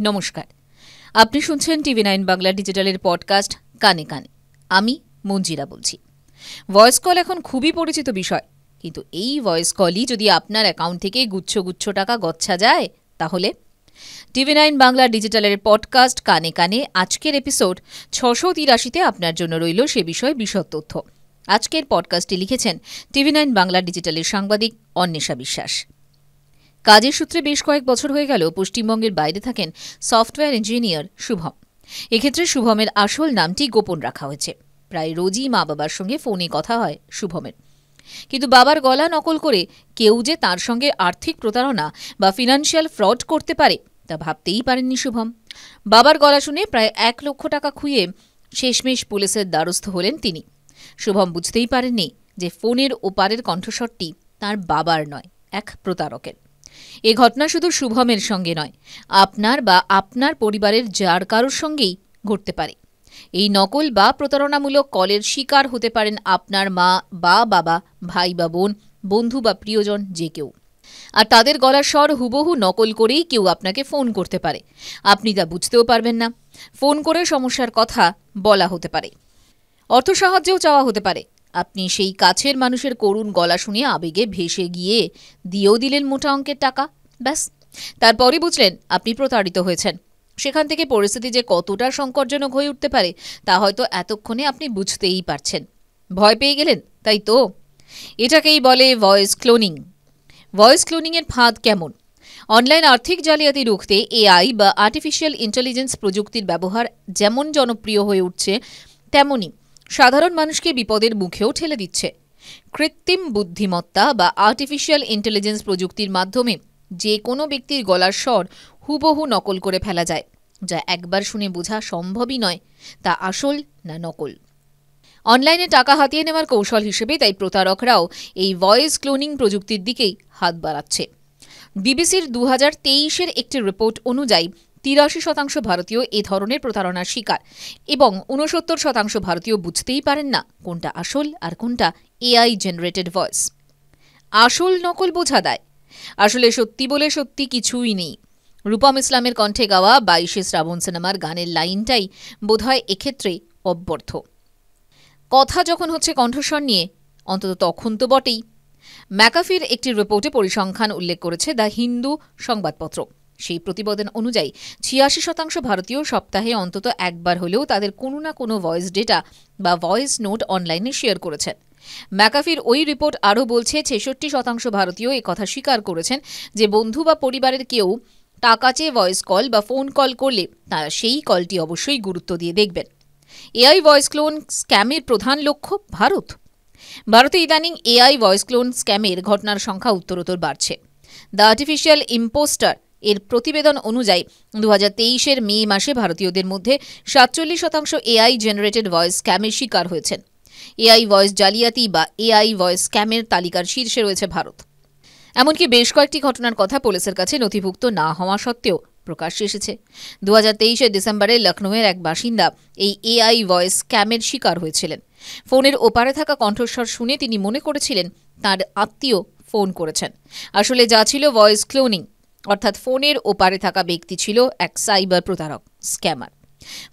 নমস্কার, আপনি শুনছেন TV9 বাংলা ডিজিটালের পডকাস্ট কানে কানে। আমি মঞ্জিরা বলছি। ভয়েস কল এখন খুবই পরিচিত বিষয়, কিন্তু এই ভয়েস কলই যদি আপনার অ্যাকাউন্ট থেকে গুচ্ছ গুচ্ছ টাকা গচ্ছা যায়, তাহলে TV9 বাংলা ডিজিটালের পডকাস্ট কানে কানে আজকের এপিসোড 683-তে আপনার জন্য রইল সে বিষয়ে বিশদ তথ্য। আজকের পডকাস্টটি লিখেছেন TV9 বাংলা ডিজিটালের সাংবাদিক অন্বেষা বিশ্বাস। কাজের সূত্রে বেশ কয়েক বছর হয়ে গেল পশ্চিমবঙ্গের বাইরে থাকেন সফটওয়্যার ইঞ্জিনিয়ার শুভম। এক্ষেত্রে শুভমের আসল নামটি গোপন রাখা হয়েছে। প্রায় রোজই মা বাবার সঙ্গে ফোনে কথা হয় শুভমের, কিন্তু বাবার গলা নকল করে কেউ যে তার সঙ্গে আর্থিক প্রতারণা বা ফিনান্সিয়াল ফ্রড করতে পারে তা ভাবতেই পারেননি শুভম। বাবার গলা শুনে প্রায় 1 লক্ষ টাকা খুইয়ে শেষমেশ পুলিশের দ্বারস্থ হলেন তিনি। শুভম বুঝতেই পারেননি যে ফোনের ওপারের কণ্ঠস্বরটি তার বাবার নয়, এক প্রতারকের। এ ঘটনা শুধু শুভমের সঙ্গে নয়, আপনার বা আপনার পরিবারের যার কারোর সঙ্গেই ঘটতে পারে। এই নকল বা প্রতারণামূলক কলের শিকার হতে পারেন আপনার মা বা বাবা, ভাই বা বোন, বন্ধু বা প্রিয়জন, যে কেউ। আর তাদের গলার স্বর হুবহু নকল করেই কেউ আপনাকে ফোন করতে পারে। আপনি তা বুঝতেও পারবেন না। ফোন করে সমস্যার কথা বলা হতে পারে, অর্থ সাহায্যও চাওয়া হতে পারে। আপনি সেই কাছের মানুষের করুণ গলা শুনে আবেগে ভেসে গিয়ে দিয়েও দিলেন মোটা অঙ্কের টাকা। ব্যাস, তারপরই বুঝলেন আপনি প্রতারিত হয়েছেন। সেখান থেকে পরিস্থিতি যে কতটা সংকটজনক হয়ে উঠতে পারে তা হয়তো এতক্ষণে আপনি বুঝতেই পারছেন। ভয় পেয়ে গেলেন, তাই তো? এটাকেই বলে ভয়েস ক্লোনিং। ভয়েস ক্লোনিংয়ের ফাঁদ কেমন? অনলাইন আর্থিক জালিয়াতি রুখতে AI বা আর্টিফিশিয়াল ইন্টেলিজেন্স প্রযুক্তির ব্যবহার যেমন জনপ্রিয় হয়ে উঠছে, তেমনি সাধারণ মানুষকে বিপদের মুখেও ঠেলে দিচ্ছে। কৃত্রিম বুদ্ধিমত্তা বা আর্টিফিশিয়াল ইন্টেলিজেন্স প্রযুক্তির মাধ্যমে যে কোনো ব্যক্তির গলার স্বর হুবহু নকল করে ফেলা যায়, যা একবার শুনে বোঝা সম্ভবই নয় তা আসল না নকল। অনলাইনে টাকা হাতিয়ে নেওয়ার কৌশল হিসেবে তাই প্রতারকরাও এই ভয়েস ক্লোনিং প্রযুক্তির দিকেই হাত বাড়াচ্ছে। বিবিসির 2023-এর একটি রিপোর্ট অনুযায়ী 83% ভারতীয় এ ধরনের প্রতারণার শিকার, এবং 69% ভারতীয় বুঝতেই পারেন না কোনটা আসল আর কোনটা AI জেনারেটেড ভয়েস। আসল নকল বোঝা দেয়। আসলে সত্যি বলে সত্যি কিছুই নেই। রূপম ইসলামের কণ্ঠে গাওয়া 22শে শ্রাবণ সিনেমার গানের লাইনটাই বোধহয় এক্ষেত্রে অব্যর্থ। কথা যখন হচ্ছে কণ্ঠস্বর নিয়ে, অন্তত তখন তো বটেই। ম্যাকাফির একটি রিপোর্টে পরিসংখ্যান উল্লেখ করেছে দ্য হিন্দু সংবাদপত্র। সেই প্রতিবেদন অনুযায়ী 86% ভারতীয় সপ্তাহে অন্তত একবার হলেও তাদের কোনো না কোনো ভয়েস ডেটা বা ভয়েস নোট অনলাইনে শেয়ার করেছেন। ম্যাকাফির ওই রিপোর্ট আরও বলছে 66% ভারতীয় একথা স্বীকার করেছেন যে বন্ধু বা পরিবারের কেউ টাকা চেয়ে ভয়েস কল বা ফোন কল করলে তারা সেই কলটি অবশ্যই গুরুত্ব দিয়ে দেখবেন। AI ভয়েস ক্লোন স্ক্যামের প্রধান লক্ষ্য ভারতে ইদানিং AI ভয়েস ক্লোন স্ক্যামের ঘটনার সংখ্যা উত্তরোত্তর বাড়ছে। দ্য আর্টিফিশিয়াল ইম্পোস্টার এর প্রতিবেদন অনুযায়ী 2023-এর মে মাসে ভারতীয়দের মধ্যে 47% AI জেনারেটেড ভয়েস স্ক্যামের শিকার হয়েছেন। AI ভয়েস জালিয়াতি বা AI ভয়েস স্ক্যামের তালিকার শীর্ষে রয়েছে ভারত। এমনকি বেশ কয়েকটি ঘটনার কথা পুলিশের কাছে নথিভুক্ত না হওয়া সত্ত্বেও প্রকাশ্যে এসেছে। 2023-এর ডিসেম্বরে লখনৌয়ের এক বাসিন্দা এই AI ভয়েস স্ক্যামের শিকার হয়েছিলেন। ফোনের ওপারে থাকা কণ্ঠস্বর শুনে তিনি মনে করেছিলেন তার আত্মীয় ফোন করেছেন। আসলে যা ছিল ভয়েস ক্লোনিং, অর্থাৎ ফোনের ওপারে থাকা ব্যক্তি ছিল এক সাইবার প্রতারক, স্ক্যামার।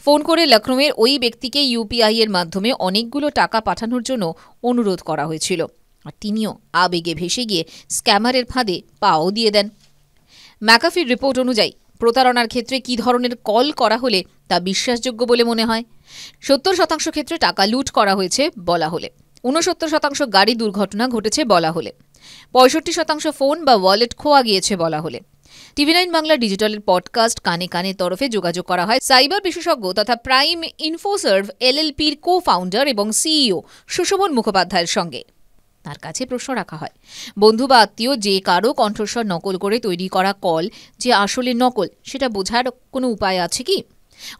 ফোন করে লখনৌয়ের ওই ব্যক্তিকে UPI এর মাধ্যমে অনেকগুলো টাকা পাঠানোর জন্য অনুরোধ করা হয়েছিল, আর তিনিও আবেগে ভেসে গিয়ে স্ক্যামারের ফাঁদে পাও দিয়ে দেন। ম্যাকাফির রিপোর্ট অনুযায়ী প্রতারণার ক্ষেত্রে কী ধরনের কল করা হলে তা বিশ্বাসযোগ্য বলে মনে হয়? 70% ক্ষেত্রে টাকা লুট করা হয়েছে বলা হলে, 69% গাড়ি দুর্ঘটনা ঘটেছে বলা হলে, 65% ফোন বা ওয়ালেট খোয়া গিয়েছে বলা হলে। TV9 বাংলা ডিজিটালের পডকাস্ট কানে কানে তরফে যোগাযোগ করা হয় সাইবার বিশেষজ্ঞ তথা প্রাইম ইনফোসার্ভ LLPর কো-ফাউন্ডার এবং CEO সুশোভন মুখোপাধ্যায়ের সঙ্গে। তার কাছে প্রশ্ন রাখা হয়, বন্ধু বা আত্মীয় যে কারো কণ্ঠস্বর নকল করে তৈরি করা কল যে আসলে নকল, সেটা বোঝার কোনো উপায় আছে কি?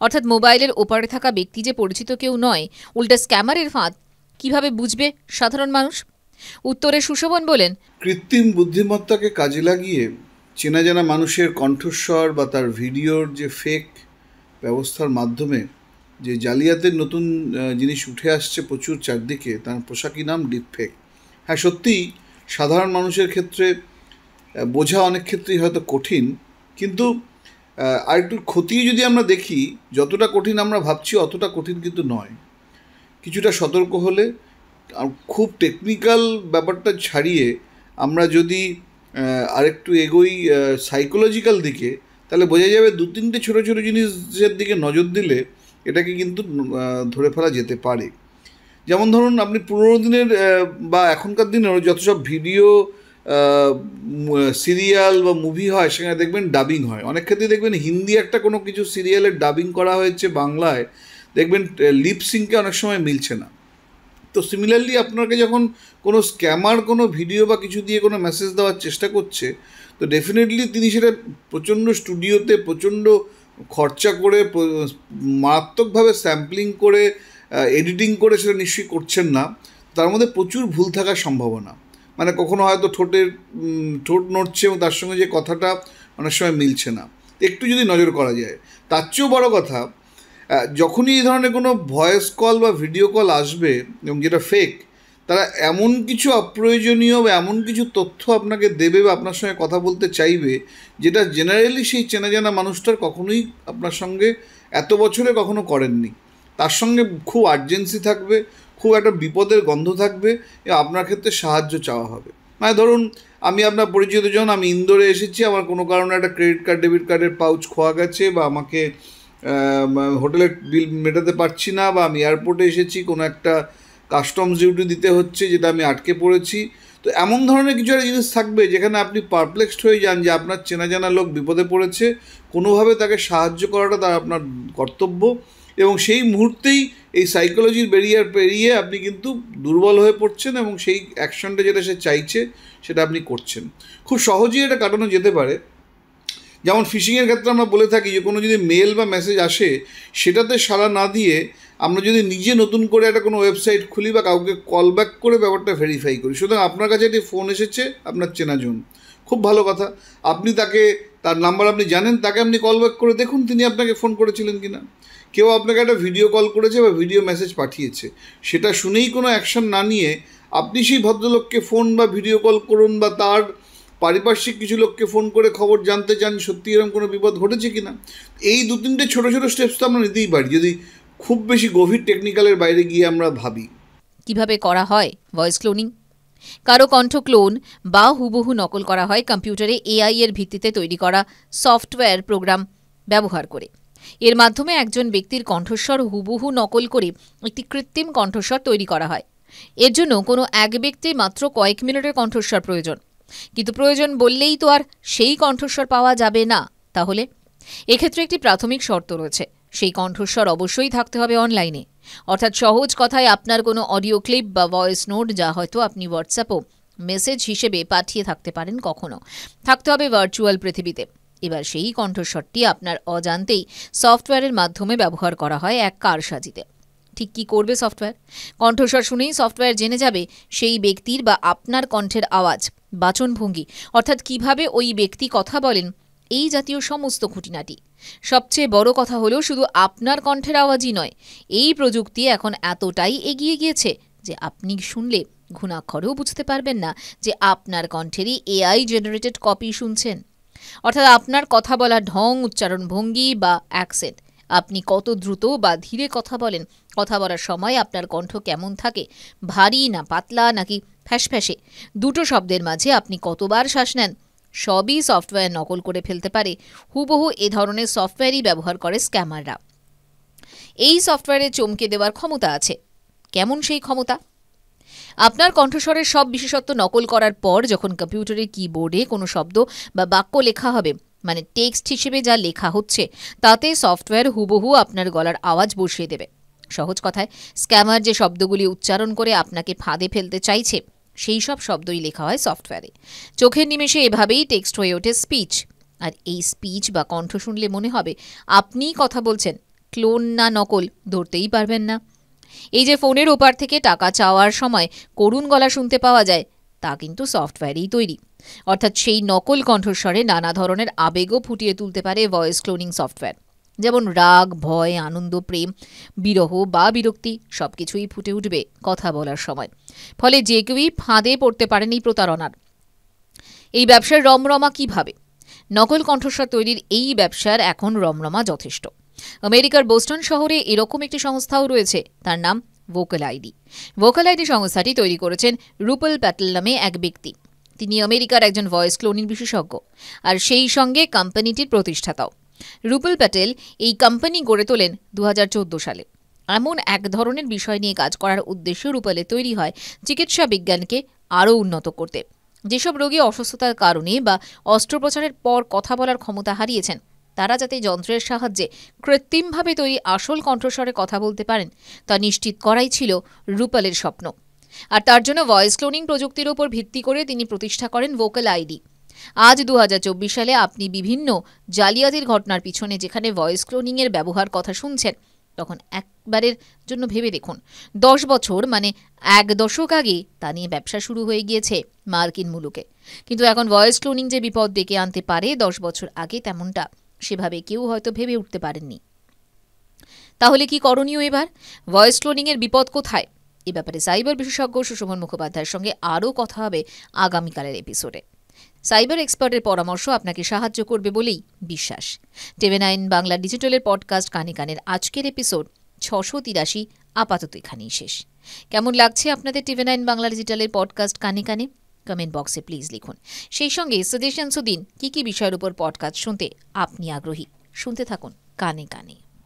অর্থাৎ মোবাইলের ওপারে থাকা ব্যক্তি যে পরিচিত কেউ নয়, উল্টা স্ক্যামারের ফাঁদ, কিভাবে বুঝবে সাধারণ মানুষ? উত্তরে সুশোভন বলেন, কৃত্রিম বুদ্ধিমত্তাকে কাজে লাগিয়ে চেনা জানা মানুষের কণ্ঠস্বর বা তার ভিডিওর যে ফেক ব্যবস্থার মাধ্যমে যে জালিয়াতের নতুন জিনিস উঠে আসছে প্রচুর চারদিকে, তার পোশাকি নাম ডিপফেক। হ্যাঁ, সত্যিই সাধারণ মানুষের ক্ষেত্রে বোঝা অনেক ক্ষেত্রেই হয়তো কঠিন, কিন্তু আর একটু খতিয়ে যদি আমরা দেখি, যতটা কঠিন আমরা ভাবছি অতটা কঠিন কিন্তু নয়। কিছুটা সতর্ক হলে, খুব টেকনিক্যাল ব্যাপারটা ছাড়িয়ে আমরা যদি আরেকটু এগোই সাইকোলজিক্যাল দিকে, তাহলে বোঝা যাবে 2-3টে ছোটো ছোটো জিনিসের দিকে নজর দিলে এটাকে কিন্তু ধরে ফেলা যেতে পারে। যেমন ধরুন, আপনি 15 দিনের বা এখনকার দিনেও যত সব ভিডিও, সিরিয়াল বা মুভি হয়, সেখানে দেখবেন ডাবিং হয়। অনেক ক্ষেত্রে দেখবেন হিন্দি একটা কোনো কিছু সিরিয়ালের ডাবিং করা হয়েছে বাংলায়, দেখবেন লিপ সিঙ্কে অনেক সময় মিলছে না। তো সিমিলারলি আপনাকে যখন কোনো স্ক্যামার কোনো ভিডিও বা কিছু দিয়ে কোনো মেসেজ দেওয়ার চেষ্টা করছে, তো ডেফিনেটলি তিনি সেটা প্রচণ্ড স্টুডিওতে প্রচণ্ড খরচা করে মারাত্মকভাবে স্যাম্পলিং করে এডিটিং করে সেটা নিশ্চয়ই করছেন না। তার মধ্যে প্রচুর ভুল থাকার সম্ভাবনা, মানে কখনো হয়তো ঠোঁট নড়ছে এবং তার সঙ্গে যে কথাটা অনেক সময় মিলছে না। একটু যদি নজর করা যায়। তার চেয়েও বড় কথা, যখনই এই ধরনের কোনো ভয়েস কল বা ভিডিও কল আসবে এবং যেটা ফেক, তারা এমন কিছু অপ্রয়োজনীয় বা এমন কিছু তথ্য আপনাকে দেবে বা আপনার সঙ্গে কথা বলতে চাইবে, যেটা জেনারেলি সেই চেনা জানা মানুষটার কখনোই আপনার সঙ্গে এত বছরে কখনো করেননি। তার সঙ্গে খুব আর্জেন্সি থাকবে, খুব একটা বিপদের গন্ধ থাকবে এবং আপনার ক্ষেত্রে সাহায্য চাওয়া হবে। মানে ধরুন, আমি আপনার পরিচিত জন, আমি ইন্দোরে এসেছি, আমার কোনো কারণে একটা ক্রেডিট কার্ড ডেবিট কার্ডের পাউচ খোয়া গেছে, বা আমাকে হোটেলের বিল মেটাতে পারছি না, বা আমি এয়ারপোর্টে এসেছি, কোনো একটা কাস্টমস ডিউটি দিতে হচ্ছে যেটা আমি আটকে পড়েছি। তো এমন ধরনের কিছু একটা জিনিস থাকবে যেখানে আপনি পারপ্লেক্সড হয়ে যান যে আপনার চেনা জানা লোক বিপদে পড়েছে, কোনোভাবে তাকে সাহায্য করাটা তার আপনার কর্তব্য, এবং সেই মুহূর্তেই এই সাইকোলজির ব্যারিয়ার পেরিয়ে আপনি কিন্তু দুর্বল হয়ে পড়ছেন এবং সেই অ্যাকশনটা যেটা সে চাইছে সেটা আপনি করছেন। খুব সহজেই এটা কাটানো যেতে পারে। যেমন ফিশিংয়ের ক্ষেত্রে আমরা বলে থাকি যে কোনো যদি মেল বা মেসেজ আসে, সেটাতে সাড়া না দিয়ে আমরা যদি নিজে নতুন করে একটা কোনো ওয়েবসাইট খুলি বা কাউকে কল ব্যাক করে ব্যাপারটা ভেরিফাই করি। সুতরাং আপনার কাছে একটি ফোন এসেছে আপনার চেনাজন, খুব ভালো কথা, আপনি তাকে, তার নাম্বার আপনি জানেন, তাকে আপনি কল ব্যাক করে দেখুন তিনি আপনাকে ফোন করেছিলেন কি না। কেউ আপনাকে একটা ভিডিও কল করেছে বা ভিডিও মেসেজ পাঠিয়েছে, সেটা শুনেই কোনো অ্যাকশন না নিয়ে আপনি সেই ভদ্রলোককে ফোন বা ভিডিও কল করুন, বা তার পারিপার্শ্বিক কিছু লোককে ফোন করে খবর জানতে চান সত্যি এরকম কোনো বিপদ ঘটেছে কি না। এই 2-3টে ছোটো ছোটো স্টেপস তো আমরা নিতেই পারি, যদি খুব বেশি গভীর টেকনিক্যালের বাইরে গিয়ে আমরা ভাবি। কিভাবে করা হয় ভয়েস ক্লোনিং? কারো কণ্ঠ ক্লোন বা হুবহু নকল করা হয় কম্পিউটারে এআই এর ভিত্তিতে তৈরি করা সফটওয়্যার প্রোগ্রাম ব্যবহার করে। এর মাধ্যমে একজন ব্যক্তির কণ্ঠস্বর হুবহু নকল করে একটি কৃত্রিম কণ্ঠস্বর তৈরি করা হয়। এর জন্য কোনো এক ব্যক্তির মাত্র কয়েক মিনিটের কণ্ঠস্বর প্রয়োজন। কিন্তু প্রয়োজন বললেই তো আর সেই কণ্ঠস্বর পাওয়া যাবে না। তাহলে এক্ষেত্রে একটি প্রাথমিক শর্ত রয়েছে, সেই কণ্ঠস্বর অবশ্যই থাকতে হবে অনলাইনে। অর্থাৎ সহজ কথায় আপনার কোনো অডিও ক্লিপ বা ভয়েস নোট, যা হয়তো আপনি হোয়াটসঅ্যাপও মেসেজ হিসেবে পাঠিয়ে থাকতে পারেন কখনো, থাকতে হবে ভার্চুয়াল পৃথিবীতে। এবার সেই কণ্ঠস্বরটি আপনার অজান্তেই সফটওয়্যারের মাধ্যমে ব্যবহার করা হয় এক কারসাজিতে। ঠিক কী করবে সফটওয়্যার? কণ্ঠস্বর শুনেই সফটওয়্যার জেনে যাবে সেই ব্যক্তির বা আপনার কণ্ঠের আওয়াজ, বাচনভঙ্গি, অর্থাৎ কিভাবে ওই ব্যক্তি কথা বলেন, এই জাতীয় সমস্ত খুঁটিনাটি। সবচেয়ে বড় কথা হলো, শুধু আপনার কণ্ঠের আওয়াজই নয়, এই প্রযুক্তি এখন এতটাই এগিয়ে গিয়েছে যে আপনি শুনলে ঘুণাক্ষরেও বুঝতে পারবেন না যে আপনার কণ্ঠেরই এআই জেনারেটেড কপি শুনছেন। অর্থাৎ আপনার কথা বলার ঢং, উচ্চারণ ভঙ্গি বা অ্যাকসেন্ট, আপনি কত দ্রুত বা ধীরে কথা বলেন, কথা বলার সময় আপনার কণ্ঠ কেমন থাকে, ভারী না পাতলা নাকি ফ্যাসফ্যাসে, দুটো শব্দের মাঝে আপনি কতবার শ্বাস নেন, সবই সফটওয়্যার নকল করে ফেলতে পারে। হুবহু এ ধরনের সফটওয়্যারই ব্যবহার করে স্ক্যামাররা। এই সফটওয়্যারে চমকে দেওয়ার ক্ষমতা আছে। কেমন সেই ক্ষমতা? আপনার কণ্ঠস্বরের সব বিশেষত্ব নকল করার পর যখন কম্পিউটারের কিবোর্ডে কোনো শব্দ বা বাক্য লেখা হবে, মানে টেক্সট হিসেবে যা লেখা হচ্ছে, তাতে সফটওয়্যার হুবহু আপনার গলার আওয়াজ বসিয়ে দেবে। সহজ কথায়, স্ক্যামার যে শব্দগুলি উচ্চারণ করে আপনাকে ফাঁদে ফেলতে চাইছে, সেই সব শব্দই লেখা হয় সফটওয়্যারে। চোখের নিমেষে এভাবেই টেক্সট হয়ে ওঠে স্পিচ। আর এই স্পিচ বা কণ্ঠ শুনলে মনে হবে আপনিই কথা বলছেন, ক্লোন না নকল ধরতেই পারবেন না। এই যে ফোনের ওপার থেকে টাকা চাওয়ার সময় করুণ গলা শুনতে পাওয়া যায়, তা কিন্তু সফটওয়্যারেই তৈরি। অর্থাৎ সেই নকল কণ্ঠস্বরে নানা ধরনের আবেগও ফুটিয়ে তুলতে পারে ভয়েস ক্লোনিং সফটওয়্যার। যেমন রাগ, ভয়, আনন্দ, প্রেম, বিরহ বা বিরক্তি সবকিছুই ফুটে উঠবে কথা বলার সময়। ফলে যে কেউই ফাঁদে পড়তে পারেন এই প্রতারণার। এই ব্যবসার রমরমা কিভাবে? নকল কণ্ঠস্বর তৈরির এই ব্যবসার এখন রমরমা যথেষ্ট। আমেরিকার বোস্টন শহরে এরকম একটি সংস্থাও রয়েছে, তার নাম ভোকাল আইডি। ভোকাল আইডি সংস্থাটি তৈরি করেছেন রুপল প্যাটেল নামে এক ব্যক্তি। তিনি আমেরিকার একজন ভয়েস ক্লোনিং বিশেষজ্ঞ, আর সেই সঙ্গে কোম্পানিটির প্রতিষ্ঠাতাও। রুপল প্যাটেল এই কোম্পানি গড়ে তোলেন 2014 সালে। এমন এক ধরনের বিষয় নিয়ে কাজ করার উদ্দেশ্য রুপলে তৈরি হয় চিকিৎসা বিজ্ঞানকে আরও উন্নত করতে। যেসব রোগী অসুস্থতার কারণে বা অস্ত্রোপচারের পর কথা বলার ক্ষমতা হারিয়েছেন, তারা যাতে যন্ত্রের সাহায্যে কৃত্রিমভাবে তৈরি আসল কণ্ঠস্বরে কথা বলতে পারেন, তা নিশ্চিত করাই ছিল রুপলের স্বপ্ন। আর তার জন্য ভয়েস ক্লোনিং প্রযুক্তির উপর ভিত্তি করে তিনি প্রতিষ্ঠা করেন ভোকাল আইডি। আজ 2024 সালে আপনি বিভিন্ন জালিয়াতির ঘটনার পিছনে যেখানে ভয়েস ক্লোনিংয়ের ব্যবহার কথা শুনছেন, তখন একবারের জন্য ভেবে দেখুন 10 বছর মানে 1 দশক আগে তা নিয়ে ব্যবসা শুরু হয়ে গিয়েছে মার্কিন মুলুকে। কিন্তু এখন ভয়েস ক্লোনিং যে বিপদ ডেকে আনতে পারে 10 বছর আগে তেমনটা সেভাবে কেউ হয়তো ভেবে উঠতে পারেননি। তাহলে কি করণীয় এবার? ভয়েস ক্লোনিংয়ের বিপদ কোথায়? এ ব্যাপারে সাইবার বিশেষজ্ঞ সুশোভন মুখোপাধ্যায়ের সঙ্গে আরও কথা হবে আগামীকালের এপিসোডে। সাইবার এক্সপার্টের পরামর্শ আপনাকে সাহায্য করবে বলেই বিশ্বাস। TV9 বাংলা ডিজিটালের পডকাস্ট কানে কানের আজকের এপিসোড 683 আপাতত এখানেই শেষ। কেমন লাগছে আপনাদের TV9 বাংলা ডিজিটালের পডকাস্ট কানে কানে? কমেন্ট বক্সে প্লিজ লিখুন। সেই সঙ্গে সাজেশনসও দিন কী কী বিষয়ের উপর পডকাস্ট শুনতে আপনি আগ্রহী। শুনতে থাকুন কানে কানে।